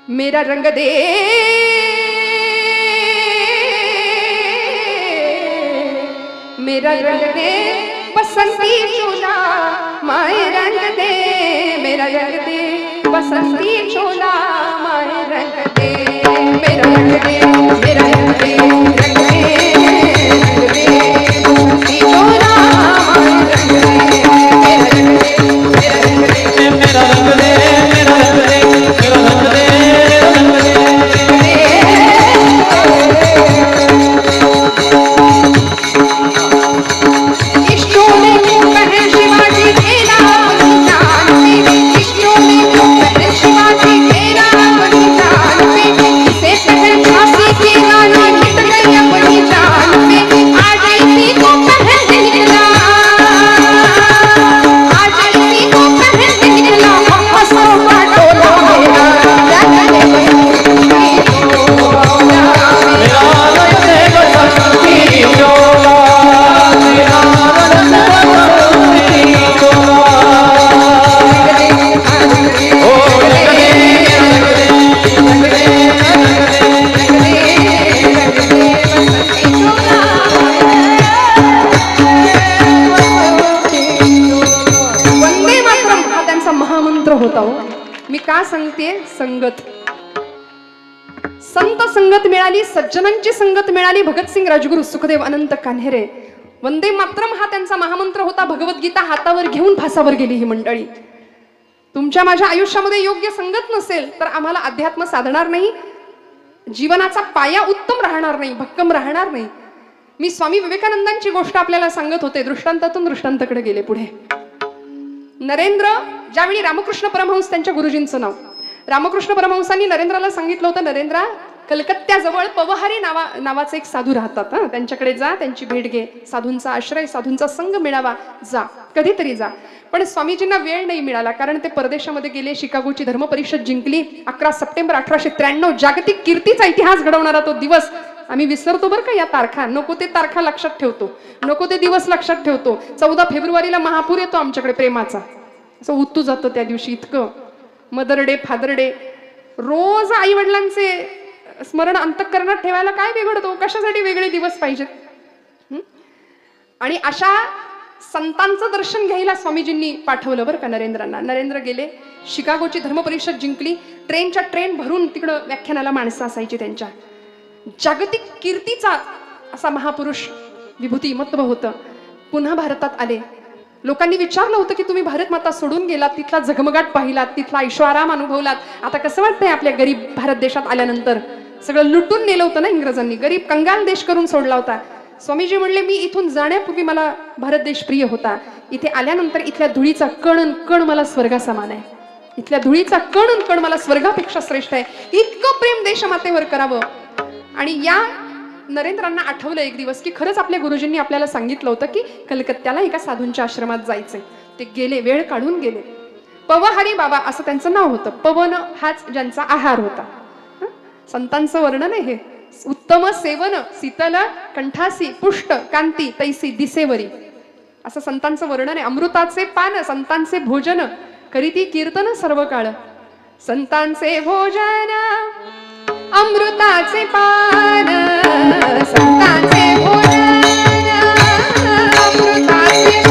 मेरा रंग दे मेरा रंग दे बसंती चोला माए रंग दे मेरा रंग दे बसंती चोला माए रंग दे मेरा रंग दे मेरा रंग दे रंग दे रंग दे बसंती चोला माए रंग दे मेरा रंग दे मेरा रंग दे मेरा रंग दे मेरा रंग दे मेरा रंग दे मी का सांगते संगत संत संगत मिळाली सज्जनांची संगत मिळाली भगतसिंग राजगुरू सुखदेव अनंत कान्हेरे वंदे मातरम हा त्यांचा महामंत्र होता भगवद्गीता हातावर घेऊन फासावर गेली ही मंडळी तुमच्या माझ्या आयुष्यामध्ये योग्य संगत नसेल तर आम्हाला अध्यात्म साधणार नाही जीवनाचा पाया उत्तम राहणार नाही भक्कम राहणार नाही मी स्वामी विवेकानंदांची गोष्ट आपल्याला सांगत होते दृष्टांतातून दृष्टांताकडे गेले पुढे नरेंद्र ज्यावेळी रामकृष्ण परमहंस त्यांच्या गुरुजींचं नाव रामकृष्ण परमहंसांनी नरेंद्राला सांगितलं होतं नरेंद्रा कलकत्त्याजवळ पवहारी नावाचे एक साधू राहतात त्यांच्याकडे जा त्यांची भेट घे साधूंचा आश्रय साधूंचा संग मिळावा जा कधीतरी जा पण स्वामीजींना वेळ नाही मिळाला कारण ते परदेशामध्ये गेले शिकागोची धर्म परिषद जिंकली 11 सप्टेंबर 1893 जागतिक कीर्तीचा इतिहास घडवणारा तो दिवस आम्ही विसरतो बरं का या तारखा नको ते तारखा लक्षात ठेवतो नको ते दिवस लक्षात ठेवतो 14 फेब्रुवारीला महापूर येतो आमच्याकडे प्रेमाचा असं उतू जातं त्या दिवशी इतकं मदर डे फादर डे रोज आई वडिलांचे स्मरण अंतःकरणात ठेवायला काय बिघडतो कशासाठी वेगळे दिवस पाहिजेत आणि अशा संतांचं दर्शन घ्यायला स्वामीजींनी पाठवलं बरं का नरेंद्रांना नरेंद्र गेले शिकागोची धर्म परिषद जिंकली ट्रेनच्या ट्रेन भरून तिकडं व्याख्यानाला माणसं असायची त्यांच्या जागतिक कीर्तीचा असा महापुरुष विभूती महत्व होतं पुन्हा भारतात आले लोकांनी विचारलं होतं की तुम्ही भारत माता सोडून गेलात तिथला झगमगाट पाहिलात तिथला ऐशोआराम अनुभवलात आता कसं वाटतंय आपल्या गरीब भारत देशात आल्यानंतर सगळं लुटून नेलं होतं ना इंग्रजांनी गरीब कंगाल देश करून सोडला होता स्वामीजी म्हणले मी इथून जाण्यापूर्वी मला भारत देश प्रिय होता इथे आल्यानंतर इथल्या धुळीचा कण कण मला स्वर्गासमान आहे इथल्या धुळीचा कण कण मला स्वर्गापेक्षा श्रेष्ठ आहे इतकं प्रेम देशमातेवर करावं आणि या नरेंद्रांना आठवलं एक दिवस की खरंच आपल्या गुरुजींनी आपल्याला सांगितलं होतं की कलकत्त्याला एका साधूंच्या आश्रमात जायचंय ते गेले वेळ काढून गेले पवहारी बाबा असं त्यांचं नाव होतं पवन हाच ज्यांचा आहार होता संतांचं वर्णन आहे हे उत्तम सेवन शीतल कंठासी पुष्ट कांती तैसी दिसेवरी असं संतांचं वर्णन आहे अमृताचे पान संतांचे भोजन करीती कीर्तन सर्व काळ संतांचे भोजन अमृताचे पान संतांचे भोजन अमृताचे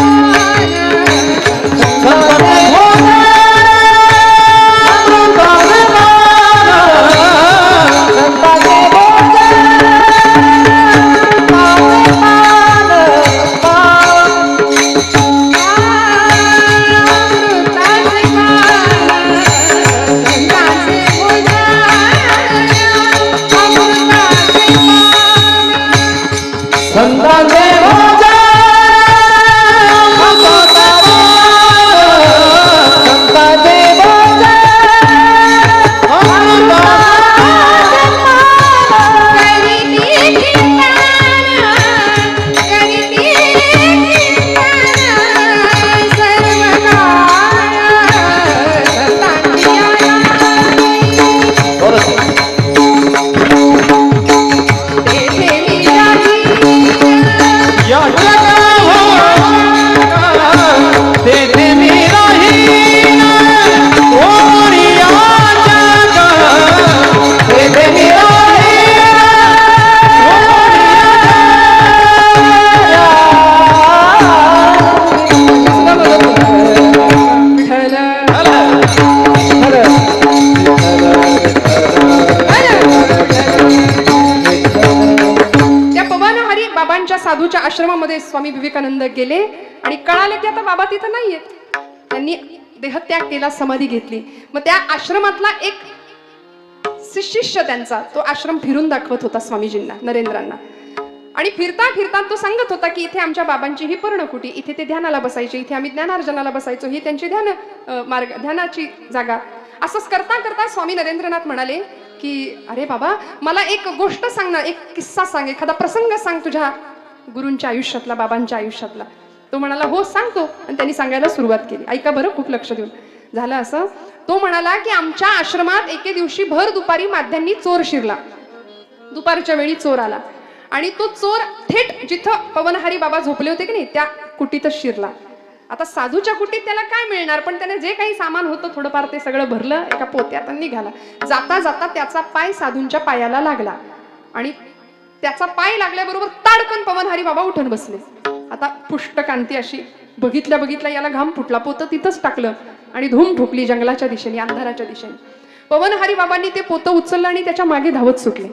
आश्रमामध्ये स्वामी विवेकानंद गेले आणि कळालं की आता बाबा तिथं नाहीयेत. त्यांनी देहत्याग केला, समाधी घेतली. मग त्या आश्रमातला एक शिष्य त्यांचा तो आश्रम फिरून दाखवत होता स्वामीजींना, नरेंद्रांना. आणि फिरता फिरता तो सांगत होता की इथे आमच्या बाबांची ही पर्णकुटी, इथे ते ध्यानाला बसायचे, इथे आम्ही ज्ञानार्जनाला बसायचो, ही त्यांची ध्यानाची जागा. असंच करता करता स्वामी नरेंद्रनाथ म्हणाले की अरे बाबा, मला एक गोष्ट सांग ना, एक किस्सा सांग, एखादा प्रसंग सांग तुझ्या गुरूंच्या आयुष्यातला, बाबांच्या आयुष्यातला. तो म्हणाला हो सांगतो. आणि त्यांनी सांगायला सुरुवात केली. ऐका बरं खूप लक्ष देऊन. झालं असं, तो म्हणाला की आमच्या आश्रमात एके दिवशी भर दुपारी माध्यांनी चोर शिरला. दुपारच्या वेळी चोर आला आणि तो चोर थेट जिथं पवनहारी बाबा झोपले होते की नाही त्या कुटीतच शिरला. आता साधूच्या कुटीत त्याला काय मिळणार, पण त्याने जे काही सामान होतं थोडंफार ते सगळं भरलं, एका पोत्यात आणि निघाला. जाता जाता त्याचा पाय साधूंच्या पायाला लागला आणि त्याचा पाय लागल्याबरोबर ताडकन पवनहारी बाबा उठून बसले. आता पुष्ट कांती अशी बघितल्या बघितल्या याला घाम फुटला. पोतं तिथंच टाकलं आणि धूम ठोकली जंगलाच्या दिशेने, अंधाराच्या दिशेने. पवनहारी बाबांनी ते पोतं उचललं आणि त्याच्या मागे धावत सुटले.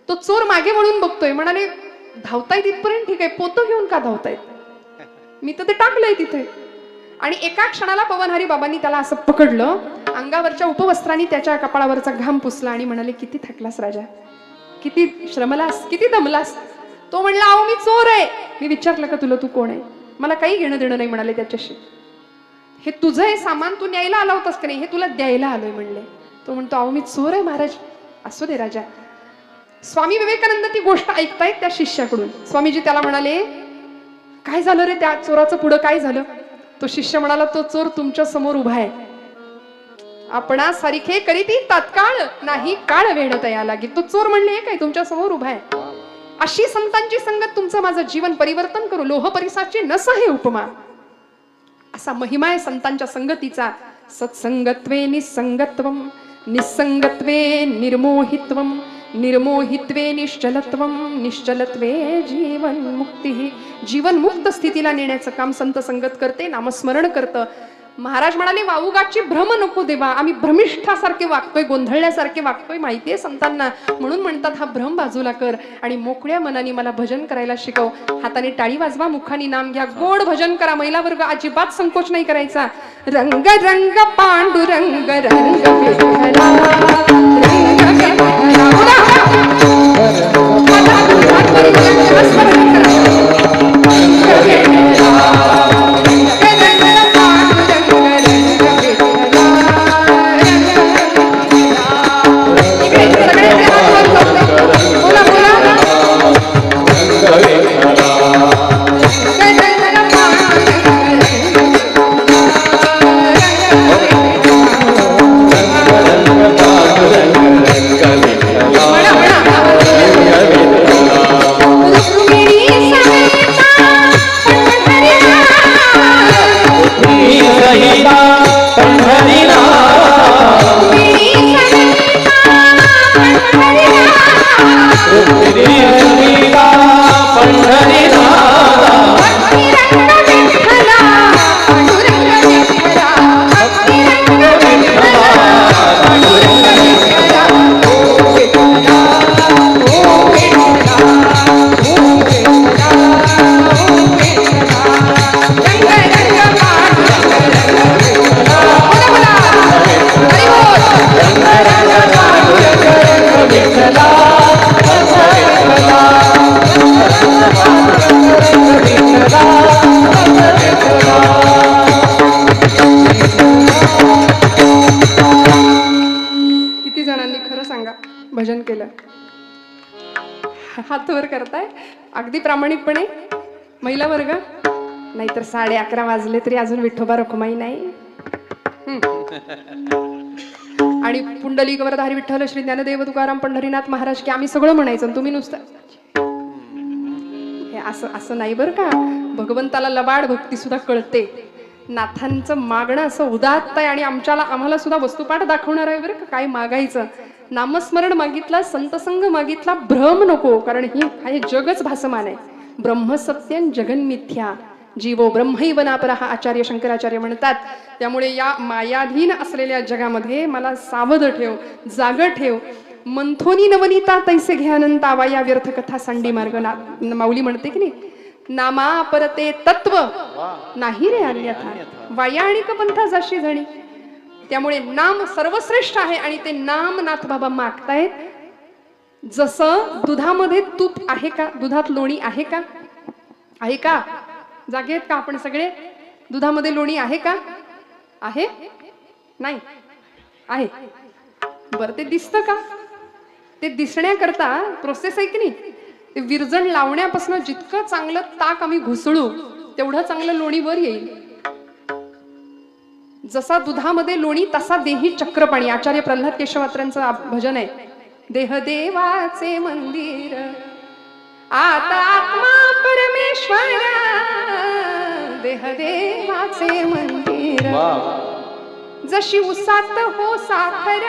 तो चोर मागे वळून बघतोय, म्हणाले धावताय तिथपर्यंत ठीक आहे, पोतं घेऊन का धावतायत, मी तर ते टाकलंय तिथे. आणि एका क्षणाला पवनहारी बाबांनी त्याला असं पकडलं, अंगावरच्या उपवस्त्रांनी त्याच्या कपाळावरचा घाम पुसला आणि म्हणाले किती थकलास राजा, किती श्रमलास, किती दमलास. तो म्हणला अहो मी चोर आहे. मी विचारलं का तुला तू कोण आहे, मला काही घेणं देणं नाही म्हणाले त्याच्याशी. हे तुझं हे सामान तू न्यायला आला होतास का नाही, हे तुला द्यायला आलोय म्हणले. तो म्हणतो अहो मी चोर आहे महाराज. असू दे राजा. स्वामी विवेकानंद ती गोष्ट ऐकतायत त्या शिष्याकडून. स्वामीजी त्याला म्हणाले काय झालं रे, त्या चोराचं पुढं काय झालं. तो शिष्य म्हणाला तो चोर तुमच्या समोर उभा आहे, आपणा सारिखे करीती तात्काळ नाही काळ वेळ तया लागे. तो चोर म्हणले काय तुमच्या समोर उभा आहे. अशी संतांची संगत तुमचं माझं जीवन परिवर्तन करू, लोह परिसाची नस आहे उपमा. असा महिमा आहे संतांच्या संगतीचा. सत्संगत्वे निसंगत्वम, निसंगत्वे निर्मोहित्वम, निर्मोहित्वे निश्चलत्वम, निश्चलत्वे जीवन मुक्ती. जीवन मुक्त स्थितीला नेण्याचं काम संत संगत करते, नामस्मरण करतं. महाराज म्हणाले वाऊगाची भ्रम नको देवा, आम्ही भ्रमिष्ठासारखे वागतोय, गोंधळल्यासारखे वागतोय माहितीये संतांना, म्हणून म्हणतात हा भ्रम बाजूला कर आणि मोकळ्या मनाने मला भजन करायला शिकव. हाताने टाळी वाजवा, मुखाने नाम घ्या, गोड भजन करा. महिला वर्ग अजिबात संकोच नाही करायचा. रंग रंग पांडुरंग रंग विठ्ठला, रंग भजन केलं. हात वर करताय अगदी प्रामाणिकपणे महिला वर्ग. नाहीतर 11:30 वाजले तरी अजून विठोबा रखुमाई नाही. आणि पुंडलिक वरधारी विठ्ठल श्री ज्ञानदेव तुकाराम पंढरीनाथ महाराज की आम्ही सगळं म्हणायचं, तुम्ही नुसतं हे असं नाही बरं का. भगवंताला लबाड भक्ती सुद्धा कळते. नाथांचं मागणं असं उदात्त आहे आणि आम्हाला सुद्धा वस्तुपाठ दाखवणार आहे बरं का. काय मागायचं, नामस्मरण मागितला, संतसंग मागितला, भ्रम नको. कारण हे जगच भासमान आहे. ब्रह्म सत्यं जगन मिथ्या, जीवो ब्रह्मैव नापरः आचार्य शंकराचार्य म्हणतात. त्यामुळे या मायाधीन असलेल्या जगामध्ये मला सावध ठेव, जाग ठेव. मंथोनी नवनीता तैसे घ्यानंत आवा, या व्यर्थ कथा सांडी मार्ग माऊली म्हणते की नाही. नामा परते तत्व नाही रे अन्यथा, वैयाणिक पंथा जशी झणी. त्यामुळे नाम सर्वश्रेष्ठ आहे आणि ते नाम नाथ बाबा मागतायत. जसं दुधामध्ये तूप आहे का, दुधात लोणी आहे का, आहे का, जागे आहेत का आपण सगळे? दुधामध्ये लोणी आहे का, आहे नाही आहे? बरं, ते दिसतं का? ते दिसण्याकरता प्रोसेस आहे की नाही? ते विरजण लावण्यापासून जितकं चांगलं ताक आम्ही घुसळू तेवढं चांगलं लोणी वर येईल. जसा दुधामध्ये लोणी तसा देही चक्रपाणी. आचार्य प्रल्हाद केशवात्र्यांचं भजन आहे, देह देवाचे मंदिर आता आत्मा परमेश्वर, देह देवाचे मंदिर. जशी उसात हो साखर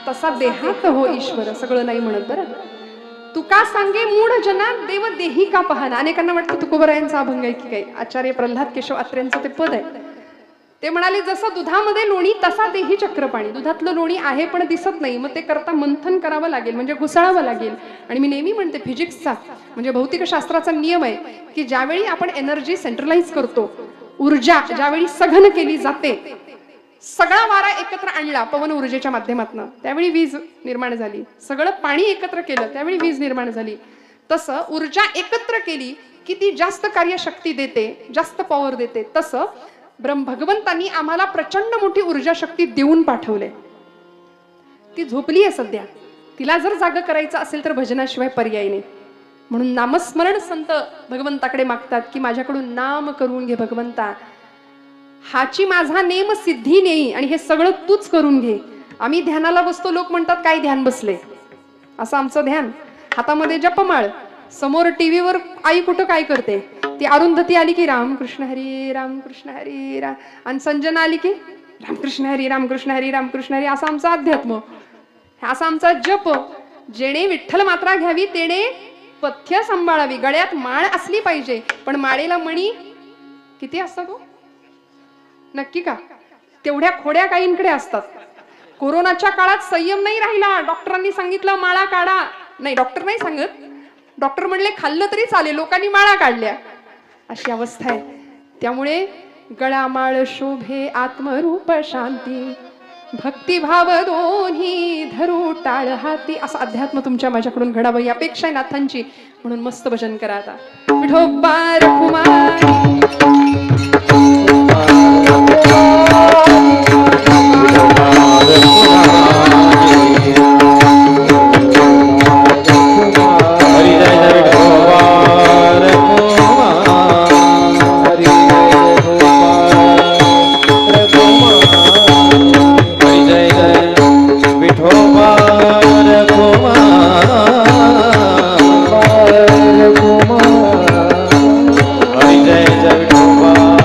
तसा देहात हो ईश्वर. सगळं नाही म्हणत बरं. तुका सांगे मूढ जना देव देही का पाहना. अनेकांना वाटतं तुकोबरायांचा अभंग आहे की काय. आचार्य प्रल्हाद केशव आत्र्यांचं ते पद आहे. ते म्हणाले जसं दुधामध्ये लोणी तसा देही चक्रपाणी. दुधातलं लोणी आहे पण दिसत नाही, मग ते करता मंथन करावं लागेल, म्हणजे घुसळावं लागेल. आणि मी नेहमी म्हणते फिजिक्सचा म्हणजे भौतिकशास्त्राचा नियम आहे की ज्यावेळी आपण एनर्जी सेंट्रलाइज करतो, ऊर्जा ज्यावेळी सघन केली जाते, सगळा वारा एकत्र आणला पवन ऊर्जेच्या माध्यमातून, त्यावेळी वीज निर्माण झाली. सगळं पाणी एकत्र केलं त्यावेळी वीज निर्माण झाली. तसं ऊर्जा एकत्र केली की ती जास्त कार्यशक्ती देते, जास्त पॉवर देते. तसं भगवंतांनी आम्हाला प्रचंड मोठी ऊर्जा शक्ती देऊन पाठवले. ती झोपली आहे सध्या. तिला जर जाग करायचं असेल तर भजनाशिवाय पर्याय नाही. म्हणून नामस्मरण संत भगवंताकडे मागतात की माझ्याकडून नाम करून घे भगवंता, हाची माझा नेम सिद्धी नेई आणि हे सगळं तूच करून घे. आम्ही ध्यानाला बसतो, लोक म्हणतात काय ध्यान बसले, असं आमचं ध्यान. हातामध्ये जपमाळ, समोर टीव्हीवर आई कुठं काय करते, ती अरुंधती आली की रामकृष्ण हरी रामकृष्ण हरी राम, आणि संजना आली की रामकृष्ण हरी रामकृष्ण हरी रामकृष्ण हरी. असं आमचं अध्यात्म, असा आमचा जप. जेणे विठ्ठल मात्रा घ्यावी तेणे पथ्य सांभाळावी. गळ्यात माळ असली पाहिजे, पण माळेला मणी किती असतात हो? नक्की का? तेवढ्या खोड्या काहींकडे असतात. कोरोनाच्या काळात संयम नाही राहिला. डॉक्टरांनी सांगितलं माळा काढा, नाही डॉक्टर नाही सांगत, डॉक्टर म्हणले खाल्लं तरी चालेल, लोकांनी माळा काढल्या. अशी अवस्था आहे. त्यामुळे गळा माळ शोभे आत्मरूप शांती, भक्तिभाव दोन्ही धरू टाळ हाती. असं अध्यात्म तुमच्या माझ्याकडून घडावं ही अपेक्षा आहे नाथांची. म्हणून मस्त भजन करा आता. विठोबा रखुमाई जय जय विठोबा.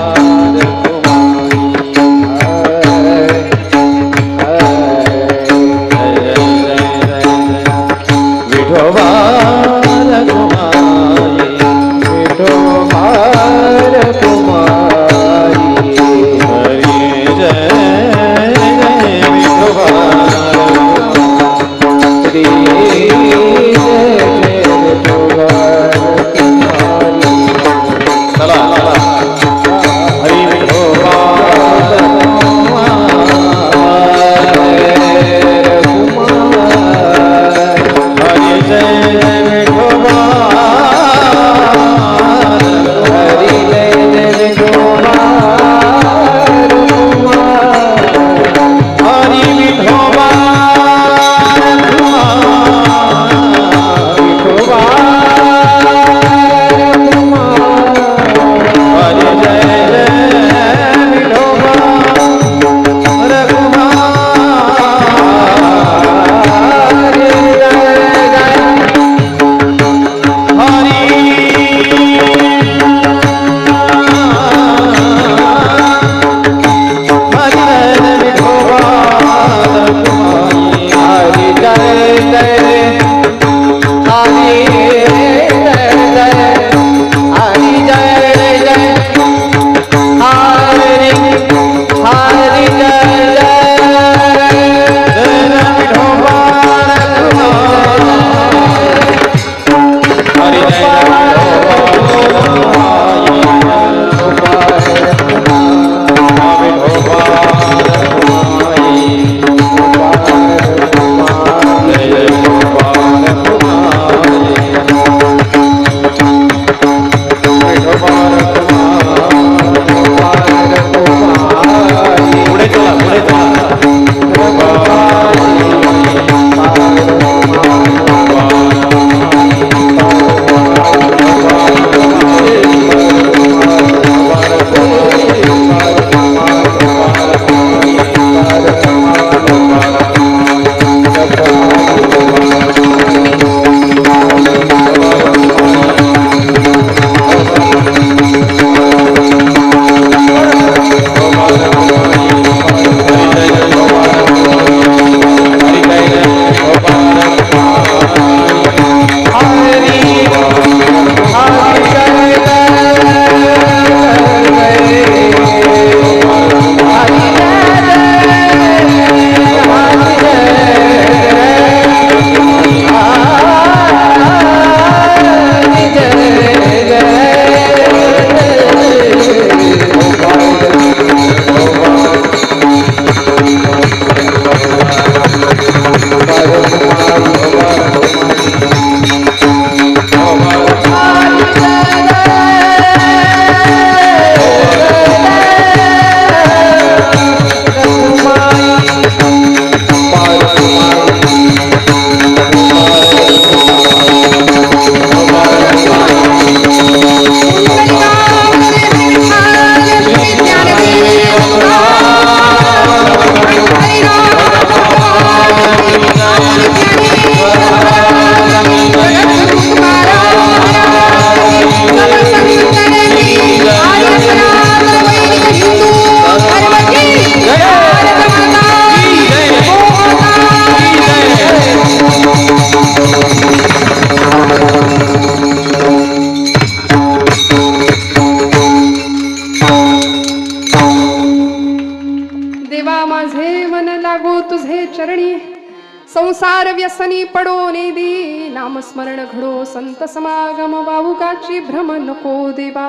संसार व्यसनी पडो नेदी, नामस्मरण घडो संत समागम, भावुकाची भ्रम नको देवा,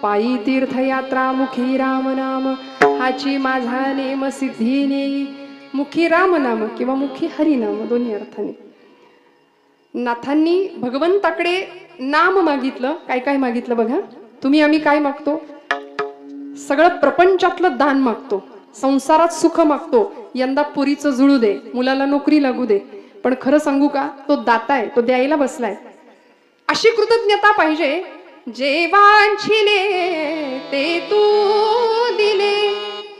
पायी तीर्थयात्रा मुखी राम नाम, हाची माझा नेम सिद्धी नेई, मुखी राम नाम किंवा मुखी हरिनाम दोन्ही अर्थाने. नाथांनी भगवंताकडे नाम मागितलं. काय काय मागितलं बघा. तुम्ही आम्ही काय मागतो? सगळं प्रपंचातलं दान मागतो, संसारात सुख मागतो, यंदा पुरीचं जुळू दे, मुलाला नोकरी लागू दे. पण खरं सांगू का, तो दाता आहे, तो द्यायला बसलाय. अशी कृतज्ञता पाहिजे. जे वांछिले ते तू दिले,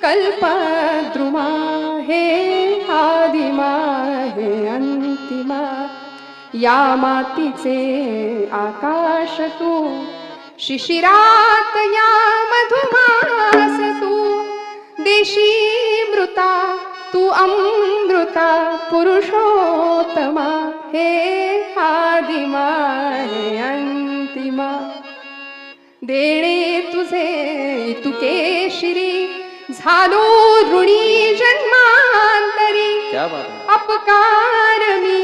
कल्पद्रुमा हे आदिमा हे अंतिमा, या मातीचे आकाश तू, शिशिरात या मधुमास तू, देशी मृता तू अमृता, पुरुषोत्तमा हे आदिमा हे अंतिमा. देणे तुझे तुके शिरी, झालो ऋणी जन्मांतरी, क्या बात है. अपकार मी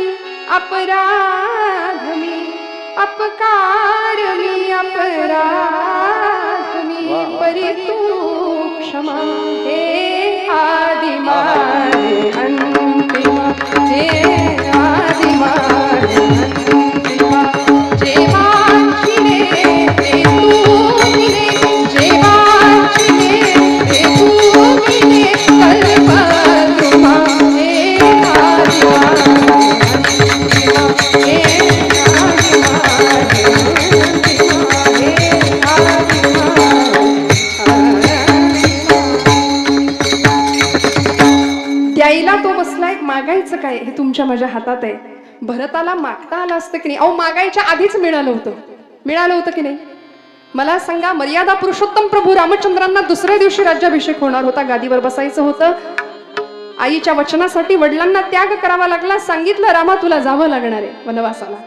अपराध मी, अपकार मी अपराध मी, परी तू क्षमा हे आदिमा हे अंतिमा, हे आदिमा हे अंतिमा. जे वांछिले ते तू दिले, जे वांछिले ते तू दिले, कल्पद्रुमा हे आदिमा हे अंतिमा, हे आदिमा हे अंतिमा, द्यायला तो बसलाय. मागायचं काय हे तुमच्या माझ्या हातात आहे. भरताला मागता आलं असतं की नाही? अहो, मागायच्या आधीच मिळालं होतं की नाही? मला सांगा, मर्यादा पुरुषोत्तम प्रभू रामचंद्रांना दुसऱ्या दिवशी राज्याभिषेक होणार होता, गादीवर बसायचं होतं. आईच्या वचनासाठी वडिलांना त्याग करावा लागला. सांगितलं, रामा तुला जावं लागणार आहे वनवासाला.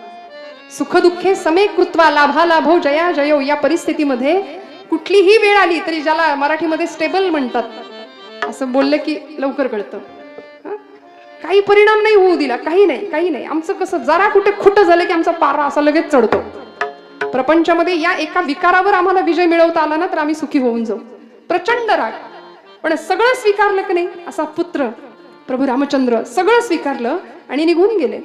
सुखदुःखे समे कृत्वा लाभा लाभो जया जयो. या परिस्थितीमध्ये कुठलीही वेळ आली तरी, ज्याला मराठीमध्ये स्टेबल म्हणतात, असं बोललं की लवकर कळतं. काही परिणाम नाही होऊ दिला, काही नाही. आमचं कसं, जरा कुठे खुट झालं की आमचा पारा असा लगेच चढतो. प्रपंचामध्ये या एका विकारावर आम्हाला विजय मिळवता आला ना तर आम्ही सुखी होऊन जाऊ. प्रचंड राग, पण सगळं स्वीकारलं की नाही. असा पुत्र प्रभू रामचंद्र सगळं स्वीकारलं आणि निघून गेले.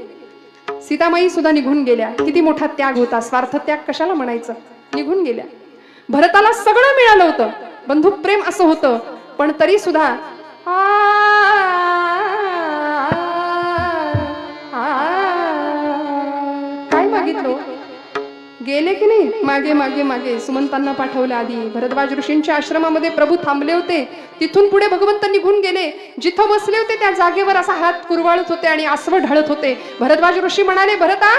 सीतामाई सुद्धा निघून गेल्या. किती मोठा त्याग होता, स्वार्थ त्याग कशाला म्हणायचं. निघून गेल्या. भरताला सगळं मिळालं होतं, बंधू प्रेम असं होतं, पण तरी सुद्धा काय मागितलं. गेले की नाही. मागे मागे मागे सुमंतांना पाठवलं. आधी भरद्वाज ऋषींच्या आश्रमामध्ये प्रभू थांबले होते. तिथून पुढे भगवंत निघून गेले. जिथं बसले होते त्या जागेवर असा हात कुरवाळत होते आणि आसव ढळत होते. भरद्वाज ऋषी म्हणाले, भरता,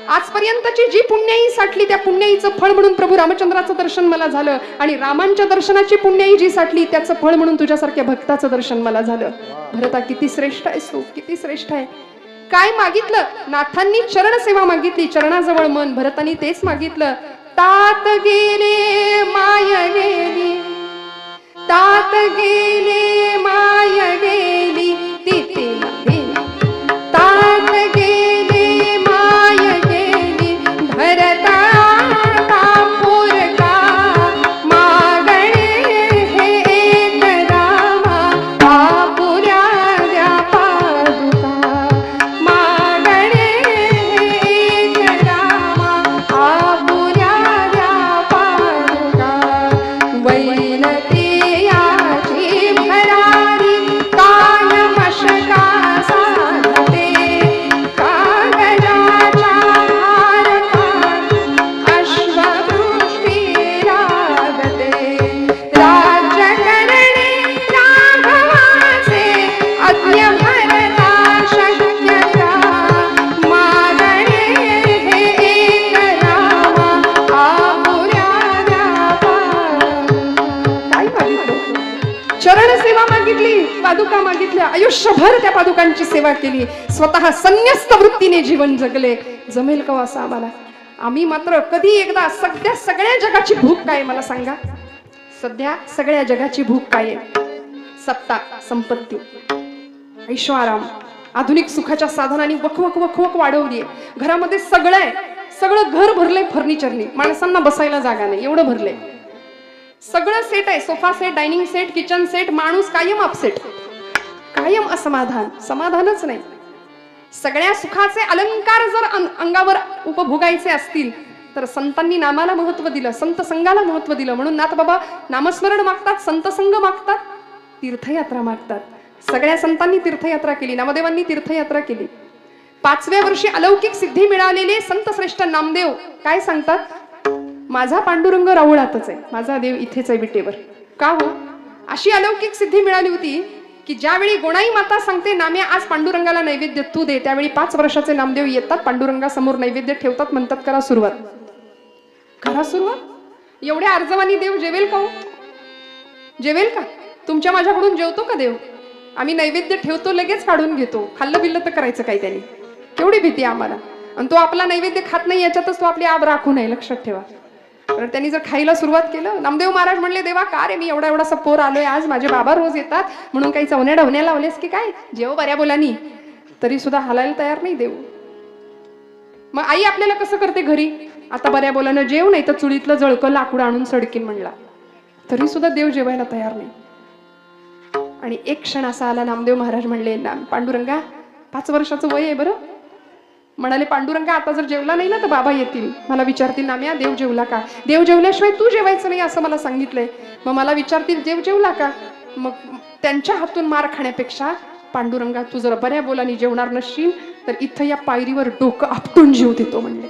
आजपर्यंतची जी पुण्याई साठली त्या पुण्याईचं फळ म्हणून प्रभू रामचंद्राचं दर्शन मला झालं, आणि रामांच्या दर्शनाची पुण्याई जी साठली त्याचं फळ म्हणून तुझ्यासारख्या भक्ताचं दर्शन मला झालं. भरता, किती श्रेष्ठ आहेस तू, किती श्रेष्ठ आहे. काय मागितलं? नाथांनी चरण सेवा मागितली, चरणाजवळ मन. भरतांनी तेच मागितलं. तात गेले माय गेली, तात गेले माय गेली, तिथे तात गेले माय गेली, भरता पुरका मागणे हे एक रामा, बापुऱ्या द्या पादुका, मागणे हे एक रामा, बापुऱ्या द्या पादुका, वैनते याची भरारी काय मशका साधते, कागदाच्या हारकात अश्ववृष्टी रागते, राज्य करणे राघवाचे अज्ञ भरता शक्यता, मागणे हे एक रामा, आपुऱ्या द्या पादुका. काय मागितलं? चरण सेवा मागितली, पादुका मागितल्या. आयुष्यभर त्या पादुकांची सेवा केली. स्वतः संन्यस्त वृत्तीने जीवन जगले. जमेल का असं आम्हाला? आम्ही मात्र कधी एकदा, सध्या सगळ्या जगाची भूक काय मला सांगा. सध्या सगळ्या जगाची भूक काय आहे? सत्ता, संपत्ती, ऐशोआराम, आधुनिक सुखाच्या साधनांनी वखवक वखवक वाढवली आहे. घरामध्ये सगळं आहे, सगळं घर भरलंय फर्निचरनी, माणसांना बसायला जागा नाही एवढं भरलंय. सगळं सेट आहे, sofa set, dining set, kitchen set, माणूस कायम अपसेट, कायम असमाधान, समाधानच नाही. सगळ्या सुखाचे अलंकार जर अंगावर उपभोगायचे असतील तर संतांनी नामाला महत्व दिलं, संत संघाला महत्व दिलं. म्हणून नाथ बाबा नामस्मरण मागतात, संत संघ मागतात, तीर्थयात्रा मागतात. सगळ्या संतांनी तीर्थयात्रा केली, नामदेवांनी तीर्थयात्रा केली. 5व्या वर्षी अलौकिक सिद्धी मिळालेले संत श्रेष्ठ नामदेव काय सांगतात, माझा पांडुरंग राऊळातच आहे, माझा देव इथेच आहे विटेवर. का हो? अशी अलौकिक सिद्धी मिळाली होती की ज्यावेळी गोणाई माता सांगते नाम्या आज पांडुरंगाला नैवेद्य तू दे, त्यावेळी 5 वर्षाचे नामदेव येतात, पांडुरंगासमोर नैवेद्य ठेवतात, म्हणतात करा सुरुवात, करा सुरुवात. एवढ्या अर्जवानी देव जेवेल का हो? जेवेल का? तुमच्या माझ्याकडून जेवतो का देव? आम्ही नैवेद्य ठेवतो, लगेच काढून घेतो, खाल्लं बिल्लं तर करायचं काय त्यांनी? केवढी भीती आम्हाला. आणि तो आपला नैवेद्य खात नाही याच्यातच तो आपली आब राखू नये, लक्षात ठेवा. तर त्यांनी जर खायला सुरुवात केलं, नामदेव महाराज म्हणले देवा का रे, मी एवढा एवढासा पोर आलोय आज, माझे बाबा रोज येतात म्हणून काही चवण्या डवण्या लावलेस की काय, जेव बऱ्या बोलानी, तरी सुद्धा हालायला तयार नाही देव. मग आई आपल्याला कसं करते घरी, आता बऱ्या बोलानं जेव, नाही तर चुलीतलं जळकं लाकूड आणून सडकीन म्हणला, तरी सुद्धा देव जेवायला तयार नाही. आणि एक क्षण असा आला, नामदेव महाराज म्हणले पांडुरंगा 5 वर्षाचं वय आहे बरं, म्हणाले पांडुरंगा आता जर जेवला नाही ना तर बाबा येतील, मला विचारतील नाम्या देव जेवला का? देव जेवल्याशिवाय तू जेवायचं नाही असं मला सांगितलंय. मग मला विचारतील देव जेवला का? मग त्यांच्या हातून मार खाण्यापेक्षा पांडुरंगा तू जर बऱ्या बोलानी जेवणार नसशील तर इथं या पायरीवर डोकं आपटून जीव देतो म्हणले.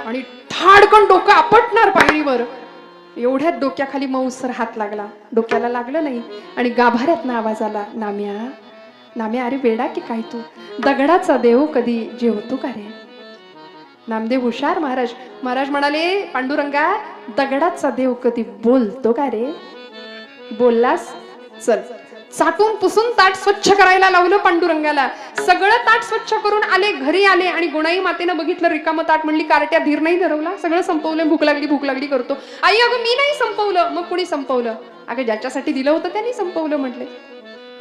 आणि ठाडकन डोकं आपटणार पायरीवर. एवढ्यात डोक्याखाली मऊसर हात लागला, डोक्याला लागलं नाही आणि गाभाऱ्यातनं आवाज आला, नाम्या नाम्या अरे वेडा की काय तू, दगडाचा देव कधी जेवतो का रे? नामदेव हुशार महाराज. महाराज म्हणाले पांडुरंगा दगडाचा देव कधी बोलतो का रे? बोललास चल. चाटून पुसून ताट स्वच्छ करायला लावलं पांडुरंगाला. सगळं ताट स्वच्छ करून आले, घरी आले आणि गोणाई मातेनं बघितलं रिकामं ताट, म्हणली कारट्या धीर नाही धरवला, सगळं संपवलं, भूक लागली करतो. आई अगं मी नाही संपवलं. मग कुणी संपवलं? अगं ज्याच्यासाठी दिलं होतं त्यांनी संपवलं म्हटले.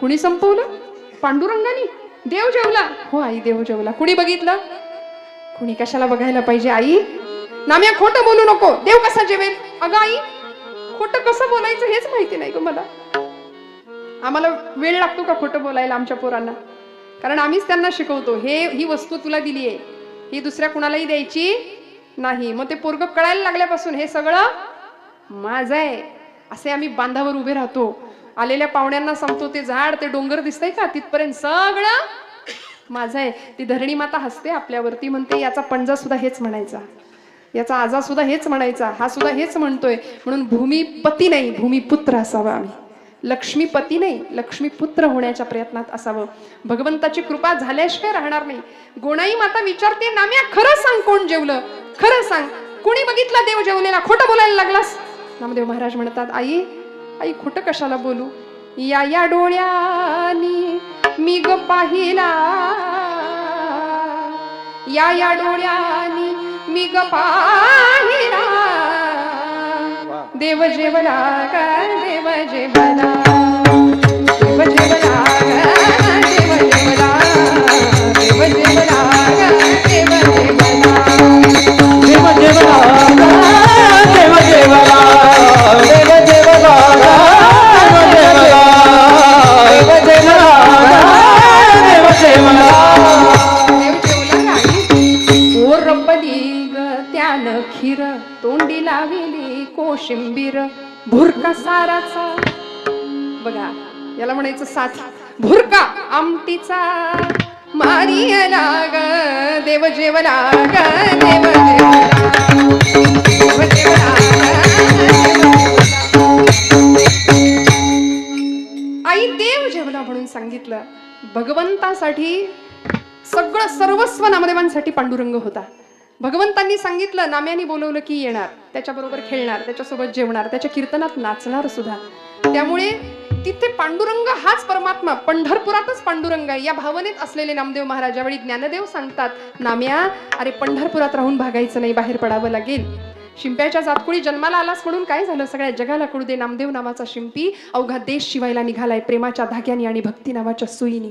कुणी संपवलं? पांडुरंगानी. देव जेवला? हो आई देव जेवला. कुणी बघितलं? कुणी कशाला बघायला पाहिजे आई? नाम्या खोटं बोलू नको, देव कसा जेवेल? अगं आई खोटं कसं बोलायचं हेच माहिती नाही ग मला. आम्हाला वेळ लागतो का खोटं बोलायला आमच्या पोरांना? कारण आम्हीच त्यांना शिकवतो, ही वस्तू तुला दिली आहे, ही दुसऱ्या कुणालाही द्यायची नाही. मग ते पोरग कळायला लागल्यापासून हे सगळं माझं आहे असे आम्ही बांधावर उभे राहतो. आलेल्या पाहुण्यांना सांगतो ते झाड ते डोंगर दिसतंय का, तिथपर्यंत सगळं माझं आहे. ती धरणी माता हसते आपल्यावरती, म्हणते याचा पंजा सुद्धा हेच म्हणायचा, याचा आजा सुद्धा हेच म्हणायचा, हा सुद्धा हेच म्हणतोय. म्हणून भूमीपती नाही भूमिपुत्र असावं आम्ही, लक्ष्मीपती नाही लक्ष्मीपुत्र होण्याच्या प्रयत्नात असावं. भगवंताची कृपा झाल्याशिवाय राहणार नाही. गोणाई माता विचारते नाम्या खरं सांग कोण जेवलं, खरं सांग कोणी बघितला देव जेवलेला, खोटं बोलायला लागलास? नामदेव महाराज म्हणतात आई आई खोटं कशाला बोलू, या डोळ्यानी मी ग पाहिला, या डोळ्यानी मी ग पाहिला, देव जेवला ग देव जेवला, देव जेवला ग देव जेवला, देव जेवला ग देव जेवला, देव जेवला देव जेवला, देव जेवला देव जेवला, देव जेवला, देव जेवला नाही. ओ रब्बली ग त्यानं खीर, तोंडी लाविली कोशिंबीर, भुरका साराचा, बघा याला म्हणायचं साथ, भुरका आमटीचा मारियला ग देव जेवला ग देव जेवला, देव जेवला आई देव जेवला म्हणून सांगितलं. भगवंतासाठी सगळं सर्वस्व नामदेवांसाठी पांडुरंग होता. भगवंतांनी सांगितलं नाम्यानी बोलवलं की येणार, त्याच्याबरोबर खेळणार, त्याच्यासोबत जेवणार, त्याच्या कीर्तनात नाचणार सुद्धा. त्यामुळे तिथे पांडुरंग हाच परमात्मा, पंढरपुरातच पांडुरंग आहे या भावनेत असलेले नामदेव महाराज ज्यावेळी ज्ञानदेव सांगतात नाम्या अरे पंढरपुरात राहून भागायचं नाही, बाहेर पडावं लागेल. शिंप्याच्या जातकुळी जन्माला आलास म्हणून काय झालं, सगळ्या जगाला कळू दे नामदेव नावाचा शिंपी अवघा देश शिवायला निघालाय प्रेमाच्या धाग्यानी आणि भक्ती नावाच्या सुईनी.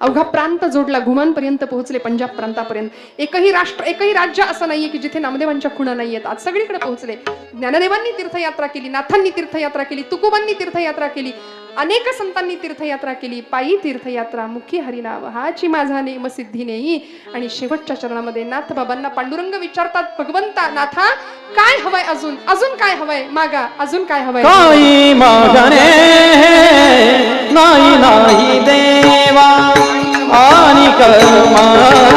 अवघा प्रांत जोडला, घुमांपर्यंत पोहोचले, पंजाब प्रांतापर्यंत. एकही राष्ट्र, एकही राज्य असं नाहीये की जिथे नामदेवांच्या खुणा नाहीयेत. आज सगळीकडे पोहोचले. ज्ञानदेवांनी तीर्थयात्रा केली, नाथांनी तीर्थयात्रा केली, तुकोबांनी तीर्थयात्रा केली, अनेक संतांनी तीर्थयात्रा केली. पायी तीर्थयात्रा, मुखी हरिनाव, हाची माझा नेम सिद्धी नेई. आणि शेवटच्या चरणामध्ये नाथ बाबांना पांडुरंग विचारतात, भगवंता नाथा काय हवंय, अजून अजून काय हवंय, मागा अजून काय हवंय. काही मागणे नाही नाही देवा, आणि मागणे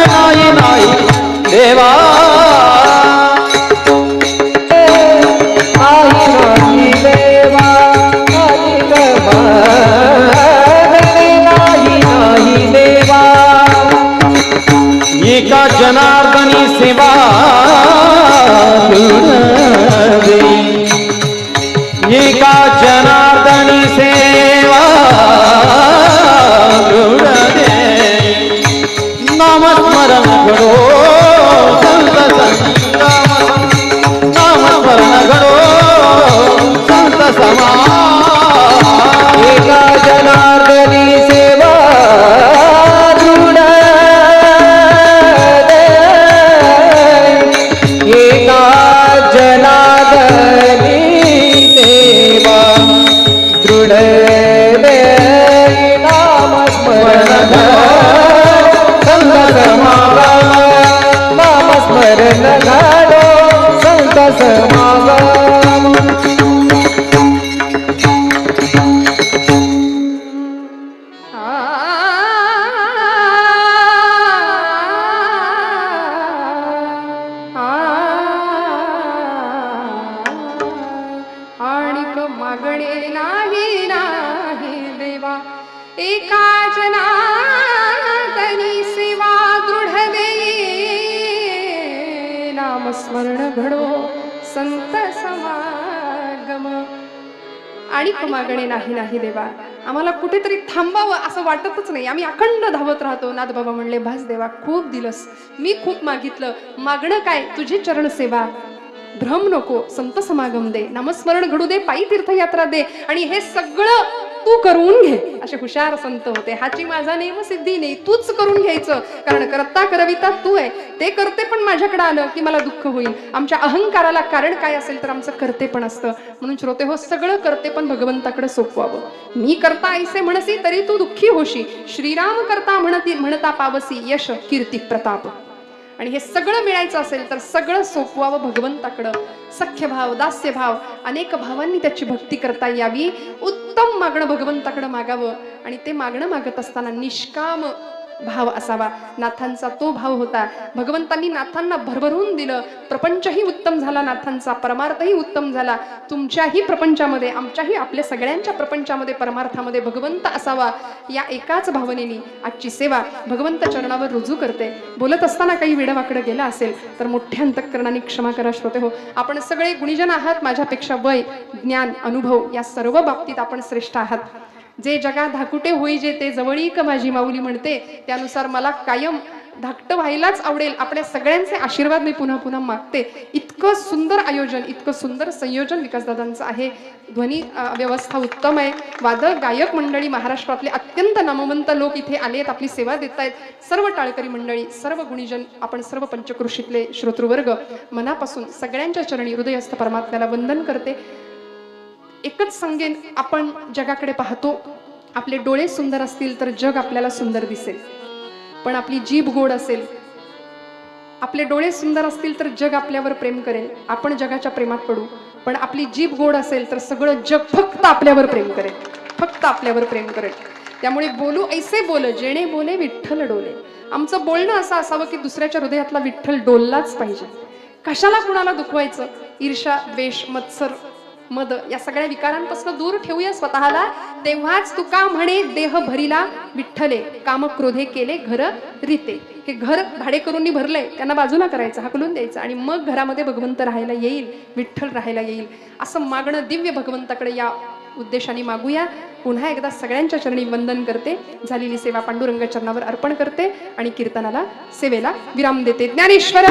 नाही नाही देवा, नाही नाही देवा, नाही नाही देवा. एका जनार्दनी सेवा दे, एका जनार्दनी सेवा दे. नामस्मरण घडो संत संगम, नामस्मरण घडो संत समा. एका जनार्दनी सेवा दृढ दे, एका जनार्दनी सेवा दृढ दे. नामस्मरण संत समागम, नामस्मरण घडो संत समागम. आणिक मागणे नाही नाही देवा, एका जनार्दनी सेवा दृढ देई. नामस्मरण घडो संत समागम. आणिक मागणे नाही नाही देवा. आम्हाला कुठेतरी थांबावं असं वाटतच नाही. आम्ही अखंड धावत राहतो. नाथ बाबा म्हणले, भास देवा खूप दिलस, मी खूप मागितलं, मागणं काय, तुझी चरण सेवा, भ्रम नको, संत समागम दे, नामस्मरण घडू दे, पायी तीर्थयात्रा दे, आणि हे सगळं तू करून घे. असे हुशार संत होते. हाची माझा नेम सिद्धी नाही, तूच करून घ्यायचं, कारण करता करविता तू आहे. ते करते पण माझ्याकडे आलं की मला दुःख होईल. आमच्या अहंकाराला कारण काय असेल तर आमचं करते पण असतं. म्हणून श्रोते हो, सगळं करते पण भगवंताकडे सोपवावं. मी करता ऐसे म्हणसी तरी तू दुःखी होशी, श्रीराम करता म्हणता पावसी यश कीर्ती प्रताप. आणि हे सगळं मिळायचं असेल तर सगळं सोपवावं भगवंताकडं. सख्य भाव, दास्य भाव, अनेक भावांनी त्याची भक्ती करता यावी. उत्तम मागणं भगवंताकडं मागावं. आणि ते मागणं मागत असताना निष्काम भाव असावा. नाथांचा तो भाव होता. भगवंतांनी नाथांना भरभरून दिलं. प्रपंचही उत्तम झाला नाथांचा, परमार्थही उत्तम झाला. तुमच्याही प्रपंचामध्ये, आमच्याही, आपल्या सगळ्यांच्या प्रपंचामध्ये, परमार्थामध्ये भगवंत असावा, या एकाच भावनेने आजची सेवा भगवंत चरणावर रुजू करते. बोलत असताना काही वेडवाकडं गेला असेल तर मोठ्या अंतःकरणाने क्षमा करा श्रोते हो. आपण सगळे गुणीजन आहात. माझ्यापेक्षा वय, ज्ञान, अनुभव या सर्व बाबतीत आपण श्रेष्ठ आहात. जे जगा धाकुटे होई जे ते जवळीक माझी माऊली म्हणते, त्यानुसार मला कायम धाकटं व्हायलाच आवडेल. आपल्या सगळ्यांचे आशीर्वाद मी पुन्हा पुन्हा मागते. इतकं सुंदर आयोजन, इतकं सुंदर संयोजन विकासदादांचं आहे. ध्वनी व्यवस्था उत्तम आहे. वादक गायक मंडळी, महाराष्ट्रातले अत्यंत नामवंत लोक इथे आलेत, आपली सेवा देत आहेत. सर्व टाळकरी मंडळी, सर्व गुणीजन, आपण सर्व पंचक्रोशीतले श्रोतृवर्ग, मनापासून सगळ्यांच्या चरणी हृदयस्थ परमात्म्याला वंदन करते. एकच सांगेन, आपण जगाकडे पाहतो, आपले डोळे सुंदर असतील तर जग आपल्याला सुंदर दिसेल. पण आपली जीभ गोड असेल, आपले डोळे सुंदर असतील तर जग आपल्यावर प्रेम करेल. आपण जगाच्या प्रेमात पडू. पण आपली जीभ गोड असेल तर सगळं जग फक्त आपल्यावर प्रेम करेल, फक्त आपल्यावर प्रेम करेल. त्यामुळे बोलू ऐसे बोल जेणे बोले विठ्ठल डोले. आमचं बोलणं असं असावं की दुसऱ्याच्या हृदयातला विठ्ठल डोललाच पाहिजे. कशाला कुणाला दुखवायचं? ईर्ष्या, द्वेष, मत्सर, मद या सगळ्या विकारांपासून दूर ठेवूया स्वतःला. तेव्हाच तुका म्हणे देह भरिला विठ्ठले, काम क्रोधे केले घर रीते. हे घर भाडेकरूंनी भरलंय, त्यांना बाजूला करायचं, हाकलून द्यायचं, आणि मग घरामध्ये भगवंत राहायला येईल, विठ्ठल राहायला येईल. असं मागणं दिव्य भगवंताकडे या उद्देशाने मागूया. पुन्हा एकदा सगळ्यांच्या चरणी वंदन करते. झालेली सेवा पांडुरंग चरणावर अर्पण करते आणि कीर्तनाला, सेवेला विराम देते. ज्ञानेश्वर